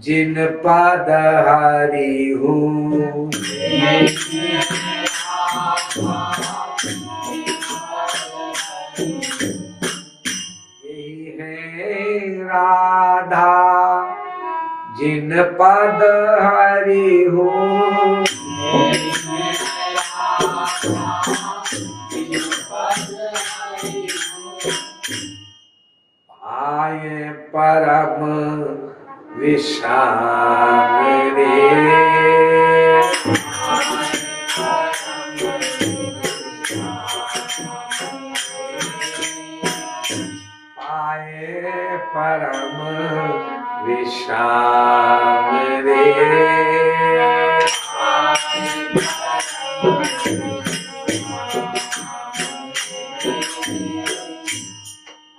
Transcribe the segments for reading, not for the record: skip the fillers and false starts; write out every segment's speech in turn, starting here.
जिन पादहारी हूँ। यही है राधा जिन पादहारी हूँ। पाए परम विश्राम रे। पाए परम विश्राम रे।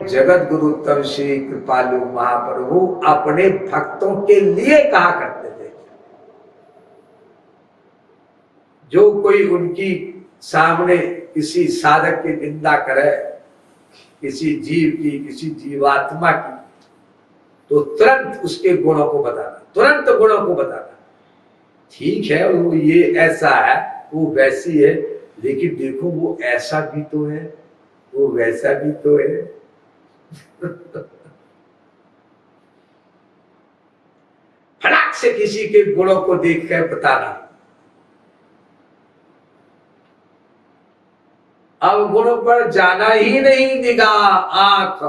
जगत गुरु तब श्री कृपालु महाप्रभु अपने भक्तों के लिए कहा करते थे। जो कोई उनकी सामने किसी साधक की निंदा करे, किसी जीव की, किसी जीवात्मा की, तो तुरंत उसके गुणों को बताना, तुरंत गुणों को बताना। ठीक है, वो ये ऐसा है, वो वैसी है, लेकिन देखो वो ऐसा भी तो है, वो वैसा भी तो है। फटाक से किसी के गुणों को देख कर बताना। अब गुणों पर जाना ही नहीं निगाह आंख,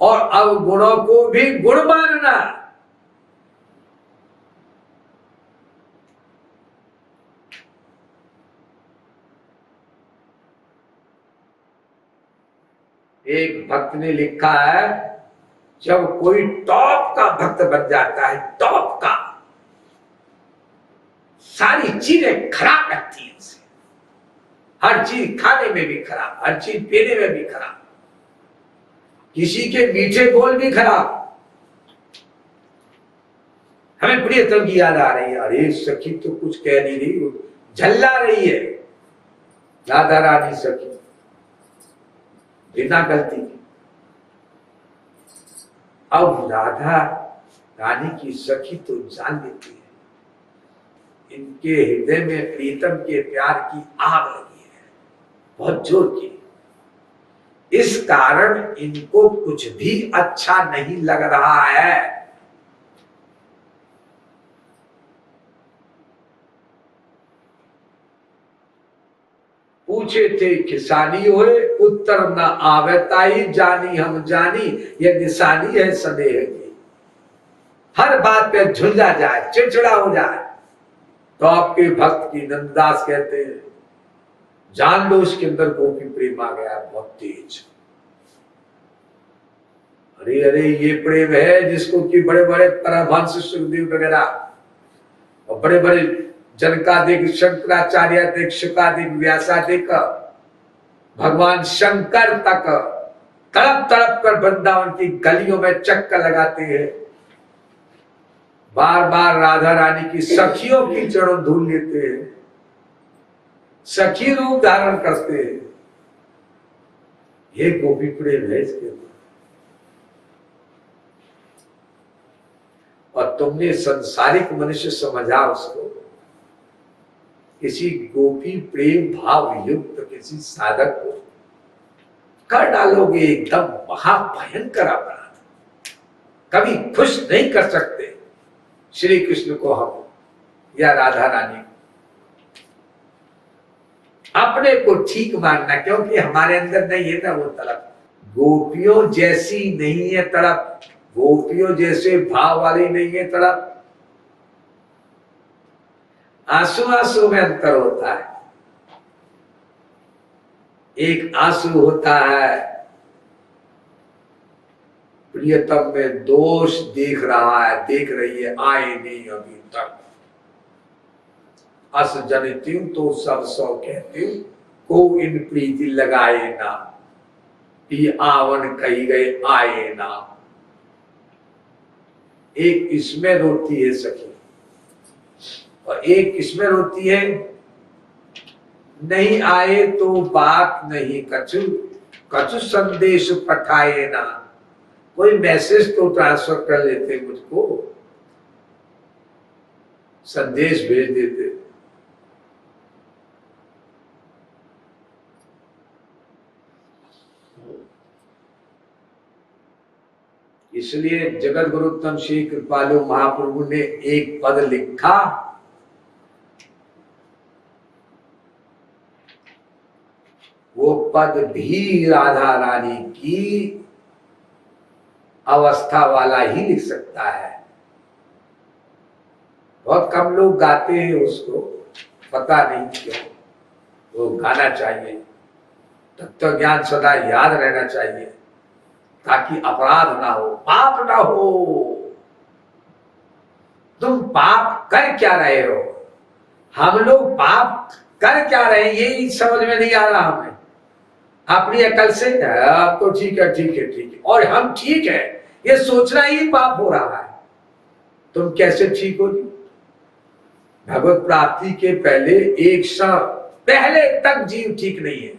और अब गुणों को भी गुण मानना। एक भक्त ने लिखा है, जब कोई टॉप का भक्त बन जाता है, टॉप का, सारी चीजें खराब लगती है उसे। हर चीज खाने में भी खराब, हर चीज पीने में भी खराब, किसी के मीठे बोल भी खराब। हमें प्रियतम की याद आ रही है, अरे सखी तो कुछ कह नहीं रही, झल्ला रही है राधा रानी सखी बिना गलती की। अब राधा रानी की सखी तो जान लेती है, इनके हृदय में प्रीतम के प्यार की आग लगी है, बहुत जोर की। इस कारण इनको कुछ भी अच्छा नहीं लग रहा है। पूछे थे किसानी होए, उत्तर न आवे ताई, जानी हम जानी ये निशानी है स्नेह की। हर बात पे झुंझा जाए, चिड़चिड़ा हो जाए, तो आपके भक्त की नंददास कहते हैं, जान लो उसके अंदर गोपी प्रेम आ गया, बहुत तेज। अरे अरे ये प्रेम है जिसको कि बड़े बड़े परमहंस सुखदेव वगैरह और बड़े बड़े जनकादिक, शंकराचार्य, शुकादिक, व्यासादिक, भगवान शंकर तक तड़प तड़प कर वृंदावन की गलियों में चक्कर लगाते हैं, बार बार राधा रानी की सखियों की चरण धूल लेते हैं, सखी रूप धारण करते हैं। ये गोपी प्रेम है इसके अंदर। और तुमने संसारिक मनुष्य समझा उसको, किसी गोपी प्रेम भाव युक्त किसी साधक को कर डालोगे एकदम महाभयंकर अपराध। कभी खुश नहीं कर सकते श्री कृष्ण को हम या राधा रानी। अपने को ठीक मानना, क्योंकि हमारे अंदर नहीं है ना वो तड़प, गोपियों जैसी नहीं है तड़प, गोपियों जैसे भाव वाली नहीं है तड़प। आंसू आंसू में अंतर होता है। एक आंसू होता है प्रियतम में दोष देख रहा है, देख रही है, आए नहीं अभी तक, अस जनती हूं तो सब सौ कहती हूं, को इन प्रीति लगाए ना, ये आवन कही गए आए ना। एक इसमें रोती है सखी, और एक इसमें रोती है, नहीं आए तो बात नहीं, कछु कछु संदेश पठाए ना, कोई मैसेज तो ट्रांसफर कर लेते मुझको, संदेश भेज देते। इसलिए जगत गुरुत्तम श्री कृपालु महाप्रभु ने एक पद लिखा, वो पद भी राधा रानी की अवस्था वाला ही लिख सकता है। बहुत कम लोग गाते हैं उसको, पता नहीं क्यों। वो गाना चाहिए, तत्व ज्ञान सदा याद रहना चाहिए, ताकि अपराध ना हो, पाप ना हो। तुम पाप कर क्या रहे हो? हम लोग पाप कर क्या रहे हैं यही समझ में नहीं आ रहा हमें। अपनी अकल से अब तो ठीक है, ठीक है, ठीक है, और हम ठीक है ये सोचना ही पाप हो रहा है। तुम कैसे ठीक होगी? भगवत प्राप्ति के पहले एक क्षण पहले तक जीव ठीक नहीं है।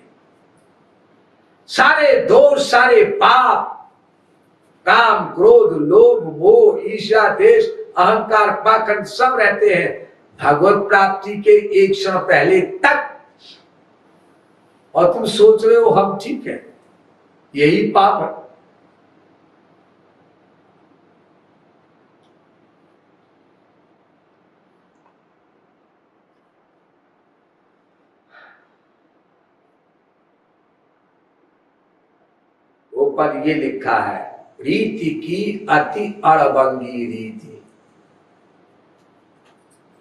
सारे दोष, सारे पाप, काम, क्रोध, लोभ, मोह, ईर्ष्या, देश, अहंकार, पाखंड सब रहते हैं भगवत प्राप्ति के एक क्षण पहले तक। और तुम सोच रहे हो हम ठीक है, यही पाप है। वो पर ये लिखा है, रीति की अति अड़बंगी रीति।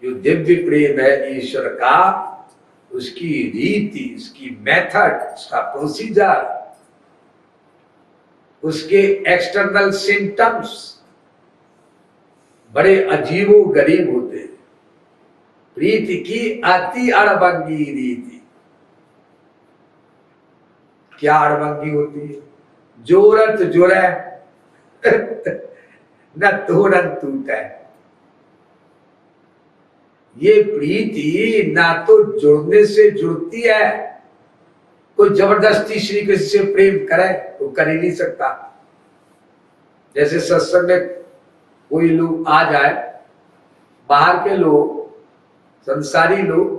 जो दिव्य प्रेम है ईश्वर का, उसकी रीति, उसकी मेथड, उसका प्रोसीजर, उसके एक्सटर्नल सिम्टम्स बड़े अजीबो गरीब होते हैं। प्रीति की अति अड़बंगी रीति। क्या अड़बंगी होती है? जोरत जुड़े न तोड़न टूटे। ये प्रीति ना तो जुड़ने से जुड़ती है, कोई जबरदस्ती श्री कृष्ण से प्रेम करे तो कर ही नहीं सकता। जैसे सत्संग में कोई लोग आ जाए, बाहर के लोग, संसारी लोग,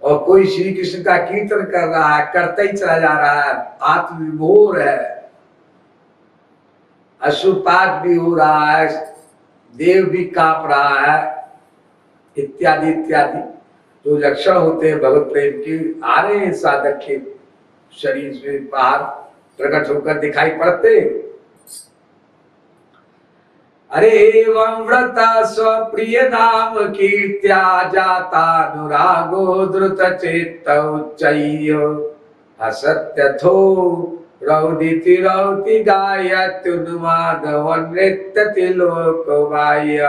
और कोई श्री कृष्ण का कीर्तन कर रहा है, करता ही चला जा रहा है, आत्मविभोर है, अश्रुपात भी हो रहा है, देव भी कांप रहा है, इत्यादि इत्यादि जो लक्षण होते हैं भगवत प्रेम के, आ रहे हैं साधक के शरीर से बाहर प्रकट होकर दिखाई पड़ते। अरे एवं व्रता स्वप्रिय नाम कीर्त्या जाता अनुरागो द्रुत चेत्तौच्चैः असत्यथो रौदिति रौति गायत्युन्मादवनृत्यति लोकबाह्य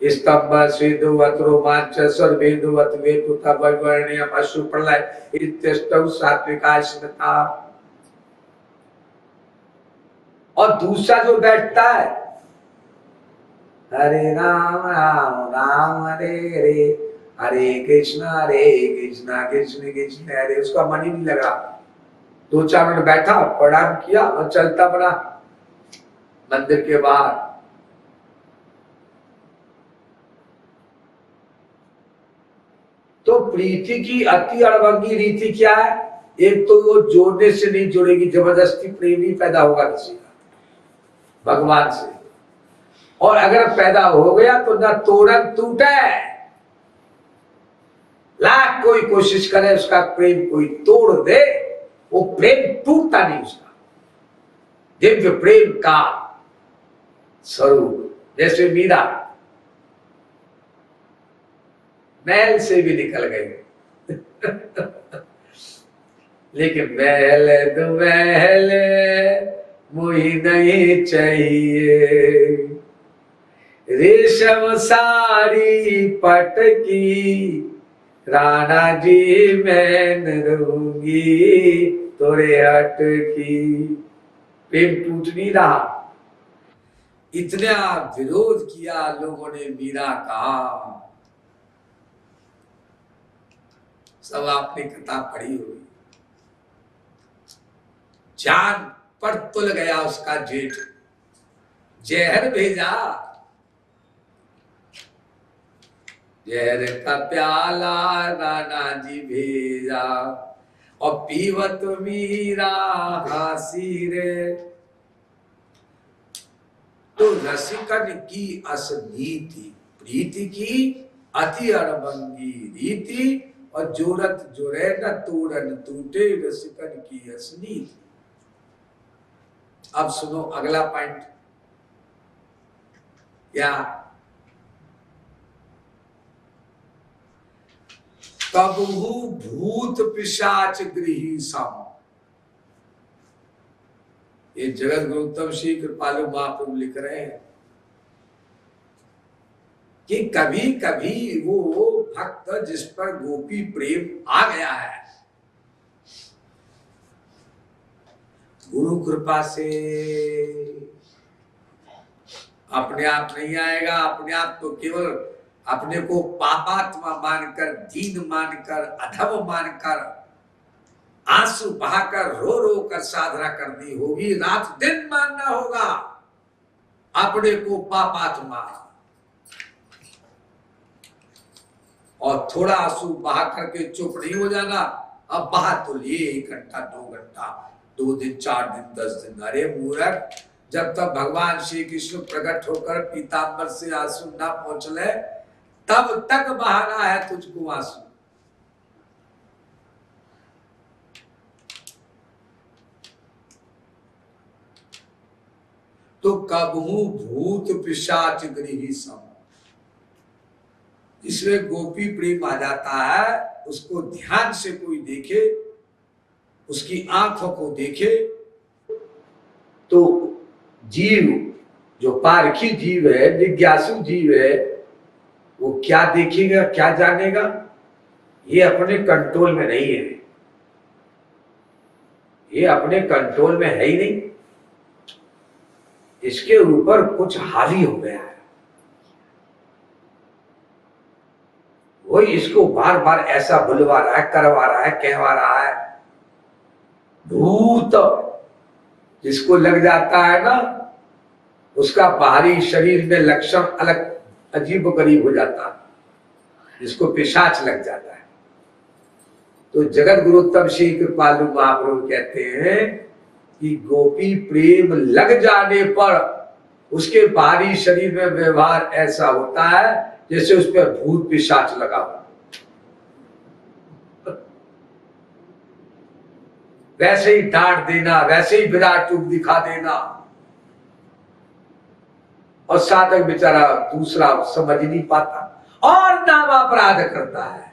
स्तंभ स्वेदुवत रोमांच सर्वेदुवत वेपुता वैवर्ण्यम अश्रु प्रलय इत्यष्टौ सात्विका स्मृता। और दूसरा जो बैठता है, हरे राम राम राम हरे हरे, हरे कृष्ण कृष्ण कृष्ण हरे, उसका मन ही नहीं लगा। 2-4 मिनट बैठा, प्रणाम किया और चलता बना मंदिर के बाहर। तो प्रीति की अति अड़बंगी रीति क्या है? एक तो वो जोड़ने से नहीं जुड़ेगी, जबरदस्ती प्रेम ही पैदा होगा किसी का भगवान से, और अगर पैदा हो गया तो ना तोड़न टूटे। लाख कोई कोशिश करे उसका प्रेम कोई तोड़ दे, वो प्रेम टूटता नहीं उसका। दिव्य प्रेम का स्वरूप, जैसे मीरा महल से भी निकल गई लेकिन महल तो महल मुझे नहीं चाहिए, रेशम साड़ी पटकी राणा जी मैं न रहूंगी तोरे हट की। प्रेम टूट नहीं रहा। इतना विरोध किया लोगों ने मीरा का, सब आपने किताब पढ़ी हुई। जान पर तुल गया उसका जेठ, जहर भेजा। जहर का प्याला नाना जी भेजा और पीवत मीरा हासी रे। तो रसिकन की असनीति प्रीति की अति अड़बंगी रीति और जोरत जोरे न तोड़न टूटे रसिकन की असनीति। अब सुनो अगला पॉइंट क्या। कबहू भूत पिशाच गृही सम। ये जगत गुरुत्तम श्री कृपालु महाप्रभु लिख रहे हैं कि कभी कभी वो भक्त जिस पर गोपी प्रेम आ गया है, गुरु कृपा से अपने आप नहीं आएगा। अपने आप तो केवल अपने को पापात्मा मानकर, दीन मानकर, अधम मानकर, आंसू बहाकर, रो रो कर साधना करनी होगी। रात दिन मानना होगा अपने को पापात्मा। और थोड़ा आंसू बहा करके चुप नहीं हो जाना। अब बहा तो लिए 1 घंटा 2 घंटा 2 दिन 4 दिन 10 दिन। अरे मूर्ख, जब तक भगवान श्री कृष्ण प्रकट होकर पीतांबर से आंसू ना पहुंच ले तब तक बहाना है तुझको आंसू। तो कबहू भूत पिशाच गृही सम। इसमें गोपी प्रेम आ जाता है, उसको ध्यान से कोई देखे, उसकी आंखों को देखे तो जीव जो पारखी जीव है, जिज्ञासु जीव है, वो क्या देखेगा, क्या जानेगा, ये अपने कंट्रोल में नहीं है। ये अपने कंट्रोल में है ही नहीं। इसके ऊपर कुछ हावी हो गया है। वही इसको बार बार ऐसा बुलवा रहा है, करवा रहा है, कहवा रहा है। भूत जिसको लग जाता है ना, उसका बाहरी शरीर में लक्षण अलग अजीब गरीब हो जाता है, जिसको पिशाच लग जाता है। तो जगत गुरुत्तम श्री कृपालु महाप्रभु कहते हैं कि गोपी प्रेम लग जाने पर उसके बाहरी शरीर में व्यवहार ऐसा होता है जैसे उस पर भूत पिशाच लगा हो। वैसे ही डांट देना, वैसे ही विराट रूप दिखा देना, और साधक बेचारा दूसरा समझ नहीं पाता और नाम अपराध करता है।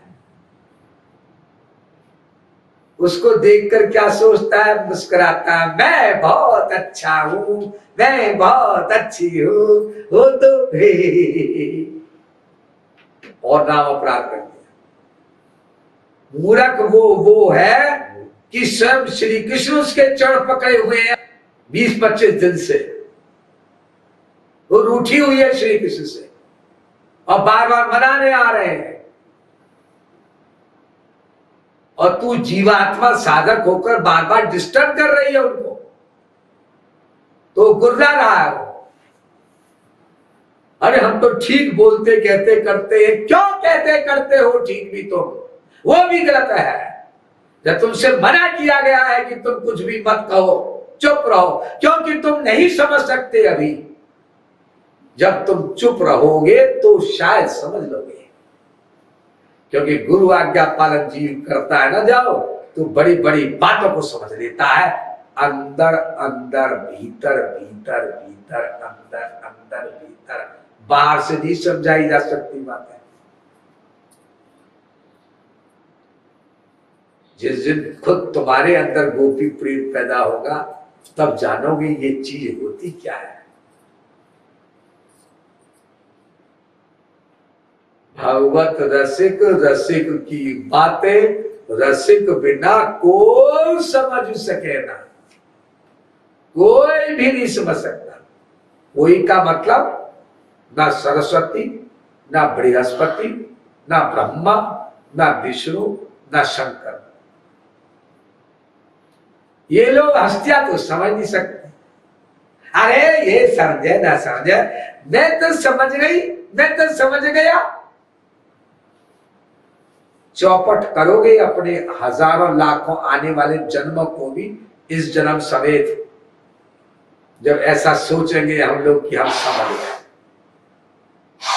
उसको देखकर क्या सोचता है, मुस्कुराता है, मैं बहुत अच्छा हूं, मैं बहुत अच्छी हूं, हो तो और नाम अपराध कर दिया। मूर्ख वो है कि स्वयं श्री कृष्ण उसके चरण पकड़े हुए हैं 20-25 दिन से, वो रूठी हुई है श्री कृष्ण से और बार बार मनाने आ रहे हैं, और तू जीवात्मा साधक होकर बार बार डिस्टर्ब कर रही है उनको। तो गुर्रा रहा है वो, अरे हम तो ठीक बोलते कहते करते हैं। क्यों कहते करते हो ठीक भी तुम? वो भी गलत है। जब तुमसे मना किया गया है कि तुम कुछ भी मत कहो, चुप रहो, क्योंकि तुम नहीं समझ सकते अभी। जब तुम चुप रहोगे तो शायद समझ लोगे, क्योंकि गुरु आज्ञा पालन जीव करता है ना जाओ, तो बड़ी बड़ी बातों को समझ लेता है। अंदर अंदर भीतर भीतर भीतर अंदर अंदर भीतर, बाहर से नहीं समझाई जा सकती बात है। जिस दिन खुद तुम्हारे अंदर गोपी प्रेम पैदा होगा तब जानोगे ये चीज होती क्या है। भगवत रसिक रसिक की बातें रसिक बिना कोई समझ सके ना, कोई भी नहीं समझ सकता। कोई का मतलब ना सरस्वती, ना बृहस्पति, ना ब्रह्मा, ना विष्णु, ना शंकर। ये लोग हस्तियां तो समझ नहीं सकते। अरे ये समझे ना समझे, मैं तो समझ गई, मैं तो समझ गया। चौपट करोगे अपने हजारों लाखों आने वाले जन्मों को भी इस जन्म समेत। जब ऐसा सोचेंगे हम लोग कि हम समझ गए,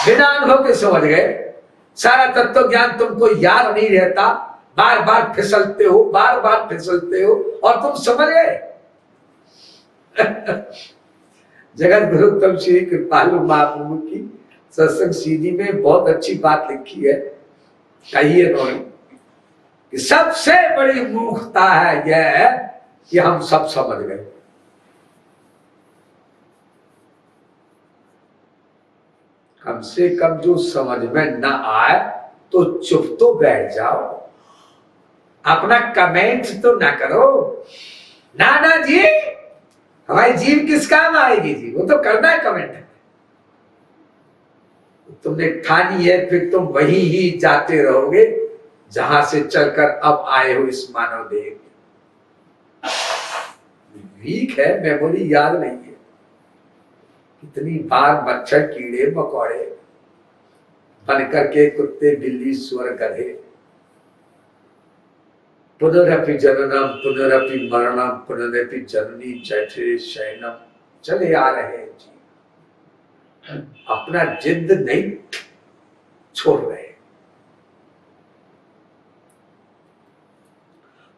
बिना अनुभव के समझ गए, सारा तत्व ज्ञान तुमको याद नहीं रहता, बार बार फिसलते हो, बार बार फिसलते हो और तुम समझ गए। जगत गुरु तम श्री कृपालु महाप्रभु की सत्संग सीडी में बहुत अच्छी बात लिखी है, कही है कि सबसे बड़ी मूर्खता है यह कि हम सब समझ गए। कम से कम जो समझ में न आए तो चुप तो बैठ जाओ, अपना कमेंट तो ना करो। ना जी, हमारी जीव किस काम आएगी जी, वो तो करना है कमेंट। तुमने ठानी है, फिर तुम वहीं ही जाते रहोगे जहां से चलकर अब आए हो इस मानव देह। वीक है, मेमोरी याद नहीं है। कितनी बार मच्छर कीड़े मकोड़े बनकर के कुत्ते बिल्ली सुअर गधे, पुनरपि जननम पुनरपि मरणम पुनरपि जननी जठरे शयनम चले आ रहे हैं जी, अपना जिद नहीं छोड़ रहे।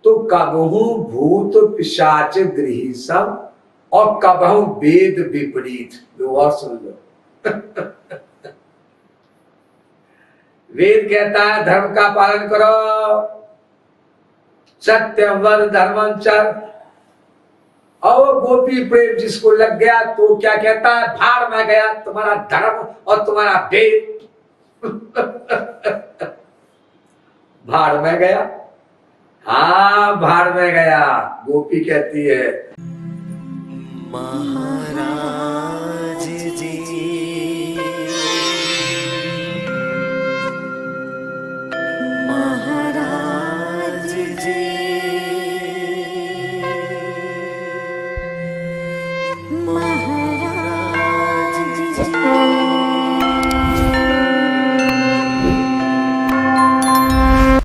तो कबहू भूत पिशाच गृहीसम और कबहू वेद विपरीत। लो और सुन लो। वेद कहता है धर्म का पालन करो, सत्यम वद धर्मं चर, और गोपी प्रेम जिसको लग गया तो क्या कहता है, भाड़ में गया तुम्हारा धर्म और तुम्हारा वेद। भाड़ में गया, हाँ भाड़ में गया। गोपी कहती है महाराज जी, महाराज जी, महाराज जी।